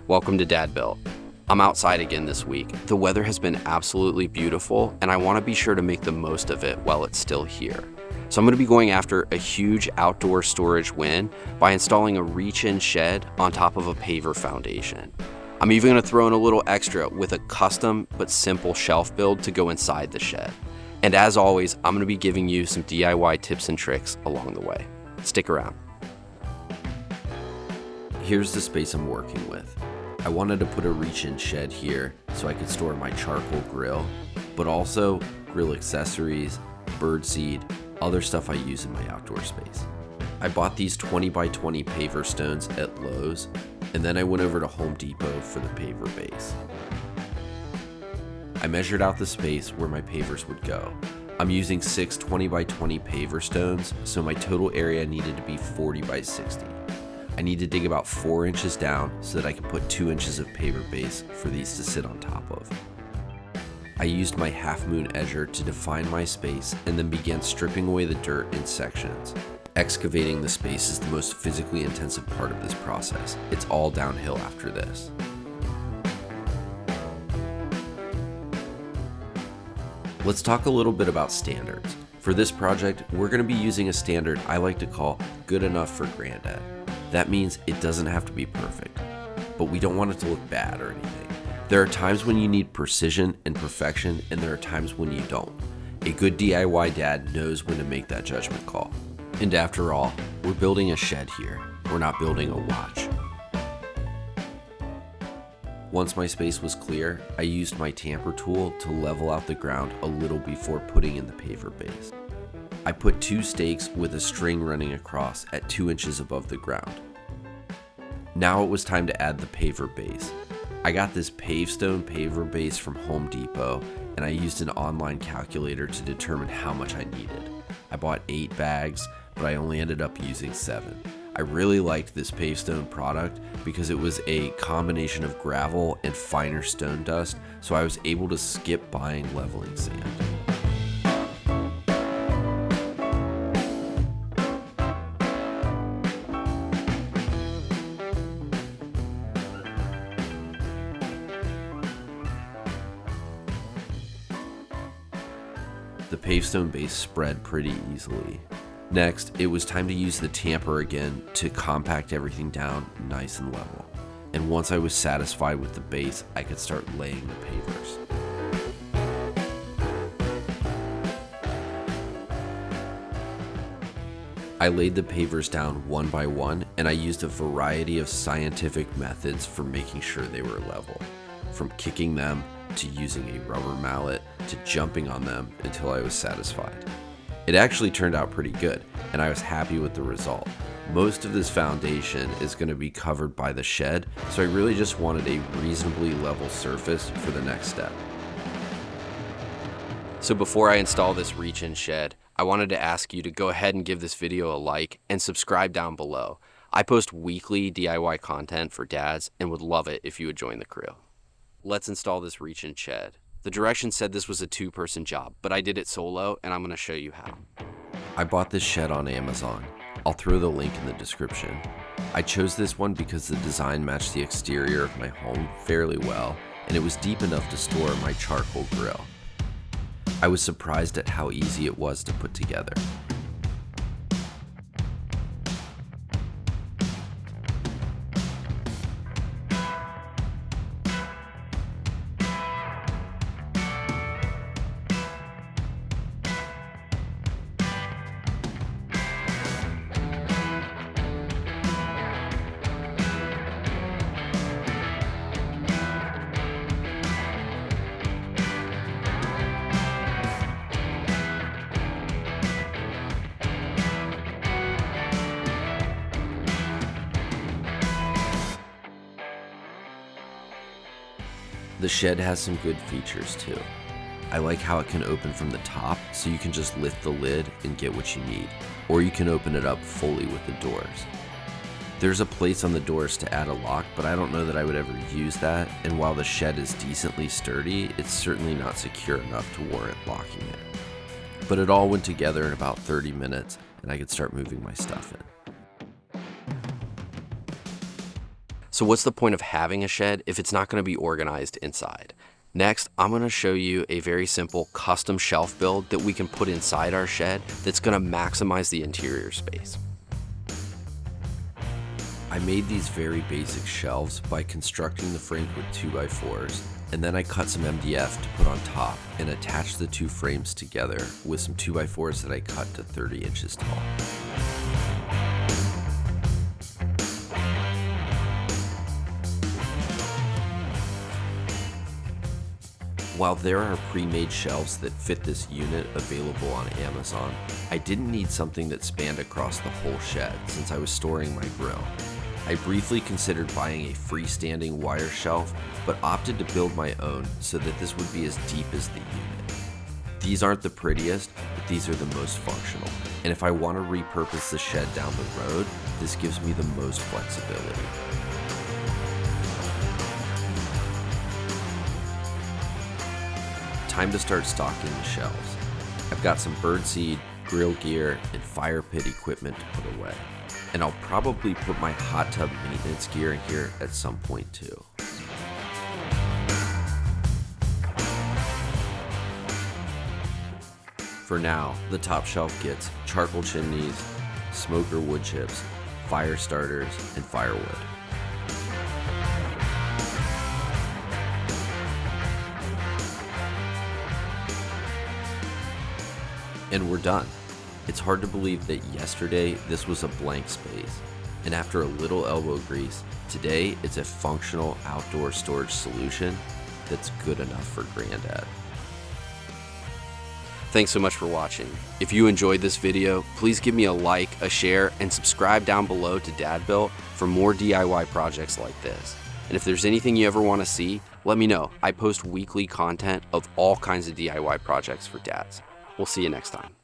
Welcome to Dad Built. I'm outside again this week. The weather has been absolutely beautiful, and I want to be sure to make the most of it while it's still here. So I'm going to be going after a huge outdoor storage win by installing a reach-in shed on top of a paver foundation. I'm even going to throw in a little extra with a custom but simple shelf build to go inside the shed. And as always, I'm going to be giving you some DIY tips and tricks along the way. Stick around. Here's the space I'm working with. I wanted to put a reach-in shed here so I could store my charcoal grill, but also grill accessories, birdseed, other stuff I use in my outdoor space. I bought these 20 by 20 paver stones at Lowe's, and then I went over to Home Depot for the paver base. I measured out the space where my pavers would go. I'm using 6 20 by 20 paver stones, so my total area needed to be 40 by 60. I need to dig about 4 inches down so that I can put 2 inches of paver base for these to sit on top of. I used my half moon edger to define my space and then began stripping away the dirt in sections. Excavating the space is the most physically intensive part of this process. It's all downhill after this. Let's talk a little bit about standards. For this project, we're going to be using a standard I like to call good enough for Granddad. That means it doesn't have to be perfect, but we don't want it to look bad or anything. There are times when you need precision and perfection, and there are times when you don't. A good DIY dad knows when to make that judgment call. And after all, we're building a shed here. We're not building a watch. Once my space was clear, I used my tamper tool to level out the ground a little before putting in the paver base. I put 2 stakes with a string running across at 2 inches above the ground. Now it was time to add the paver base. I got this pavestone paver base from Home Depot, and I used an online calculator to determine how much I needed. I bought 8 bags, but I only ended up using 7. I really liked this pavestone product because it was a combination of gravel and finer stone dust, so I was able to skip buying leveling sand. The pavestone base spread pretty easily. Next, it was time to use the tamper again to compact everything down nice and level. And once I was satisfied with the base, I could start laying the pavers. I laid the pavers down one by one, and I used a variety of scientific methods for making sure they were level. From kicking them, to using a rubber mallet, to jumping on them until I was satisfied. It actually turned out pretty good, and I was happy with the result. Most of this foundation is going to be covered by the shed, so I really just wanted a reasonably level surface for the next step. So before I install this reach-in shed, I wanted to ask you to go ahead and give this video a like and subscribe down below. I post weekly DIY content for dads and would love it if you would join the crew. Let's install this reach-in shed. The directions said this was a 2-person job, but I did it solo, and I'm going to show you how. I bought this shed on Amazon. I'll throw the link in the description. I chose this one because the design matched the exterior of my home fairly well, and it was deep enough to store my charcoal grill. I was surprised at how easy it was to put together. The shed has some good features too. I like how it can open from the top, so you can just lift the lid and get what you need, or you can open it up fully with the doors. There's a place on the doors to add a lock, but I don't know that I would ever use that, and while the shed is decently sturdy, it's certainly not secure enough to warrant locking it. But it all went together in about 30 minutes, and I could start moving my stuff in. So what's the point of having a shed if it's not going to be organized inside? Next, I'm going to show you a very simple custom shelf build that we can put inside our shed that's going to maximize the interior space. I made these very basic shelves by constructing the frames with 2x4s, and then I cut some MDF to put on top and attach the two frames together with some 2x4s that I cut to 30 inches tall. While there are pre-made shelves that fit this unit available on Amazon, I didn't need something that spanned across the whole shed since I was storing my grill. I briefly considered buying a freestanding wire shelf, but opted to build my own so that this would be as deep as the unit. These aren't the prettiest, but these are the most functional, and if I want to repurpose the shed down the road, this gives me the most flexibility. Time to start stocking the shelves. I've got some birdseed, grill gear, and fire pit equipment to put away. And I'll probably put my hot tub maintenance gear in here at some point too. For now, the top shelf gets charcoal chimneys, smoker wood chips, fire starters, and firewood. And we're done. It's hard to believe that yesterday this was a blank space, and after a little elbow grease, today it's a functional outdoor storage solution that's good enough for Granddad. Thanks so much for watching. If you enjoyed this video, please give me a like, a share, and subscribe down below to Dad Built for more DIY projects like this. And if there's anything you ever want to see, let me know. I post weekly content of all kinds of DIY projects for dads. We'll see you next time.